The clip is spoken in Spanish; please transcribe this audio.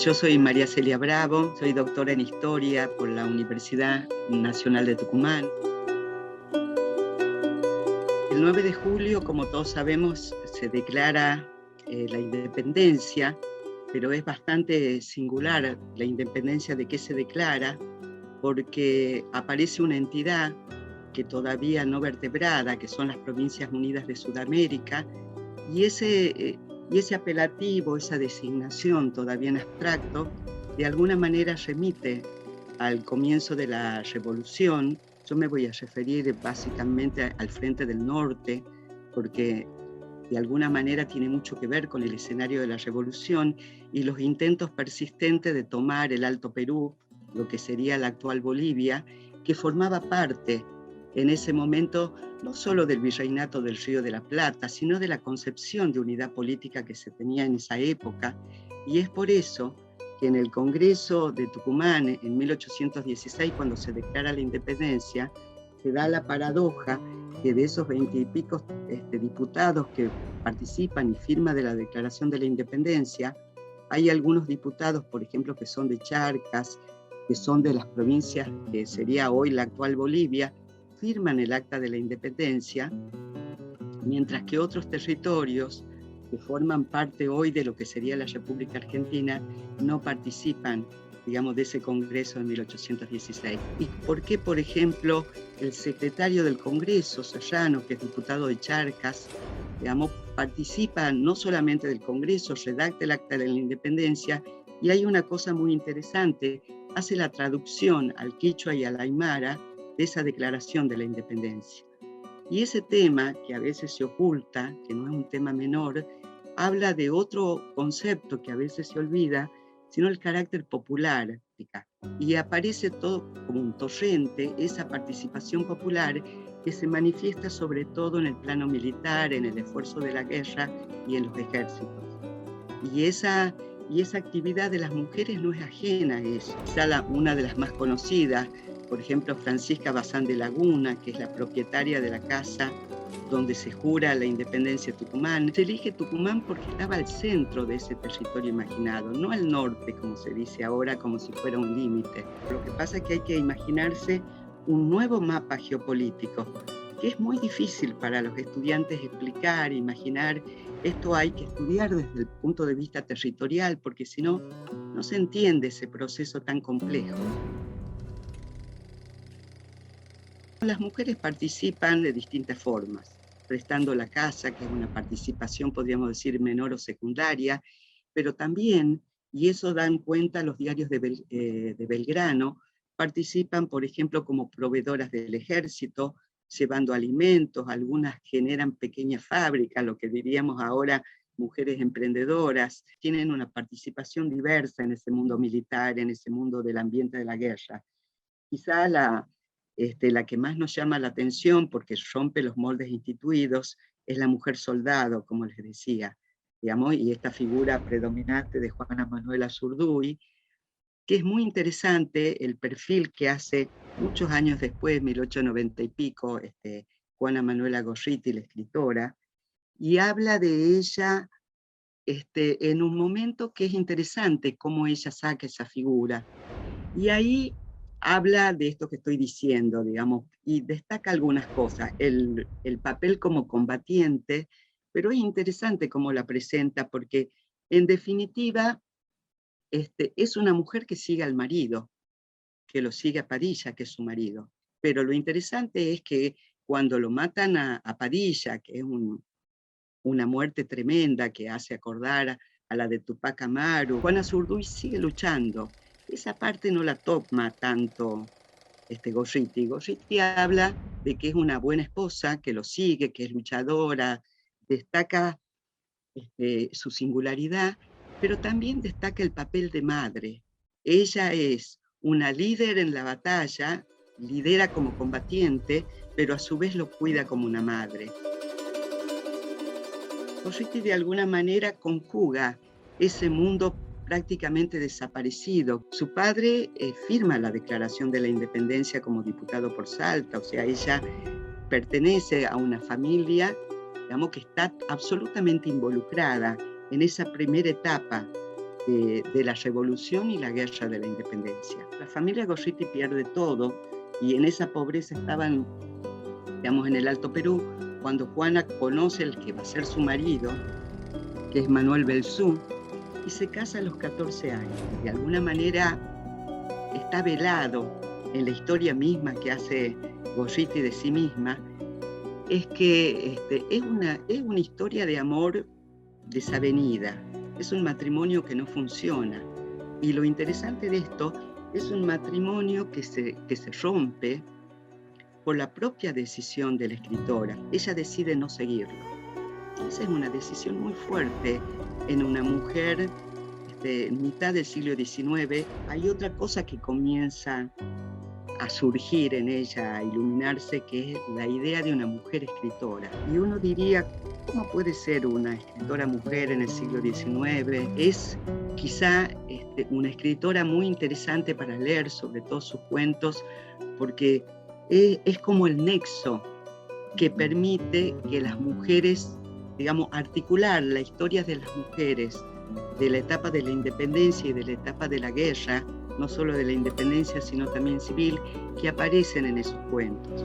Yo soy María Celia Bravo, soy doctora en Historia por la Universidad Nacional de Tucumán. El 9 de julio, como todos sabemos, se declara la independencia, pero es bastante singular la independencia de qué se declara, porque aparece una entidad que todavía no vertebrada, que son las Provincias Unidas de Sudamérica, y ese apelativo, esa designación todavía en abstracto, de alguna manera remite al comienzo de la revolución. Yo me voy a referir básicamente al Frente del Norte, porque de alguna manera tiene mucho que ver con el escenario de la revolución y los intentos persistentes de tomar el Alto Perú, lo que sería la actual Bolivia, que formaba parte en ese momento no solo del virreinato del Río de la Plata, sino de la concepción de unidad política que se tenía en esa época. Y es por eso que en el Congreso de Tucumán, en 1816, cuando se declara la independencia, se da la paradoja que de esos 20 y pico diputados que participan y firman de la Declaración de la Independencia, hay algunos diputados, por ejemplo, que son de Charcas, que son de las provincias que sería hoy la actual Bolivia, firman el Acta de la Independencia, mientras que otros territorios que forman parte hoy de lo que sería la República Argentina no participan, digamos, de ese Congreso de 1816. ¿Y por qué, por ejemplo, el secretario del Congreso, Serrano, que es diputado de Charcas, digamos, participa no solamente del Congreso, redacta el Acta de la Independencia, y hay una cosa muy interesante, hace la traducción al quichua y al aymara de esa declaración de la independencia. Y ese tema, que a veces se oculta, que no es un tema menor, habla de otro concepto que a veces se olvida, sino el carácter popular. Y aparece todo como un torrente, esa participación popular que se manifiesta sobre todo en el plano militar, en el esfuerzo de la guerra y en los ejércitos. Y esa actividad de las mujeres no es ajena a eso. Quizá una de las más conocidas, por ejemplo, Francisca Bazán de Laguna, que es la propietaria de la casa donde se jura la independencia de Tucumán. Se elige Tucumán porque estaba al centro de ese territorio imaginado, no al norte, como se dice ahora, como si fuera un límite. Lo que pasa es que hay que imaginarse un nuevo mapa geopolítico, que es muy difícil para los estudiantes explicar, imaginar. Esto hay que estudiar desde el punto de vista territorial, porque si no, no se entiende ese proceso tan complejo. Las mujeres participan de distintas formas, prestando la casa, que es una participación, podríamos decir, menor o secundaria, pero también, y eso dan cuenta los diarios de Belgrano, participan, por ejemplo, como proveedoras del ejército, llevando alimentos, algunas generan pequeñas fábricas, lo que diríamos ahora mujeres emprendedoras, tienen una participación diversa en ese mundo militar, en ese mundo del ambiente de la guerra. Quizá la que más nos llama la atención, porque rompe los moldes instituidos, es la mujer soldado, como les decía, digamos, y esta figura predominante de Juana Manuela Zurduy, que es muy interesante el perfil que hace muchos años después, 1890 y pico, Juana Manuela Gorriti, la escritora, y habla de ella en un momento que es interesante, cómo ella saca esa figura. Y ahí habla de esto que estoy diciendo, digamos, y destaca algunas cosas. El papel como combatiente, pero es interesante cómo la presenta, porque en definitiva es una mujer que sigue al marido, que lo sigue a Padilla, que es su marido. Pero lo interesante es que cuando lo matan a Padilla, que es una muerte tremenda que hace acordar a la de Tupac Amaru, Juana Zurduy sigue luchando. Esa parte no la toma tanto Gorriti. Gorriti habla de que es una buena esposa, que lo sigue, que es luchadora, destaca su singularidad, pero también destaca el papel de madre. Ella es una líder en la batalla, lidera como combatiente, pero a su vez lo cuida como una madre. Gorriti de alguna manera conjuga ese mundo prácticamente desaparecido. Su padre firma la Declaración de la Independencia como diputado por Salta, o sea, ella pertenece a una familia, digamos, que está absolutamente involucrada en esa primera etapa de la revolución y la guerra de la independencia. La familia Gorriti pierde todo y en esa pobreza estaban, digamos, en el Alto Perú, cuando Juana conoce el que va a ser su marido, que es Manuel Belzú, y se casa a los 14 años. De alguna manera está velado en la historia misma que hace Gorriti de sí misma, es que es una historia de amor desavenida, es un matrimonio que no funciona. Y lo interesante de esto es un matrimonio que se rompe por la propia decisión de la escritora. Ella decide no seguirlo. Esa es una decisión muy fuerte en una mujer en mitad del siglo XIX. Hay otra cosa que comienza a surgir en ella, a iluminarse, que es la idea de una mujer escritora. Y uno diría, ¿cómo puede ser una escritora mujer en el siglo XIX? Es quizá una escritora muy interesante para leer, sobre todo sus cuentos, porque es como el nexo que permite que las mujeres, digamos, articular la historia de las mujeres de la etapa de la independencia y de la etapa de la guerra, no solo de la independencia, sino también civil, que aparecen en esos cuentos.